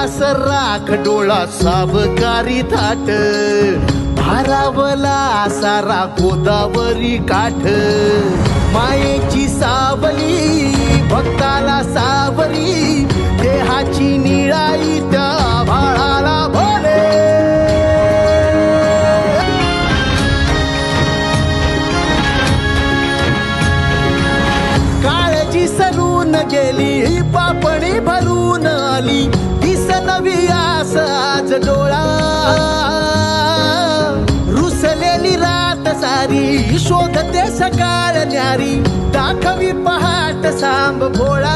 आकाश राख डोळा सावकारी थाट भारावला सारा गोदावरी काठ मायेची सावली भक्ताला सावरी देहाची निळाई त्या भाळाला भोले काळजी सरून गेली पापणी भरून आली दिस नवी आस आज डोळा रुसलेली रात सारी शोधते सकाळ न्यारी दाखवी पहाट सांब भोळा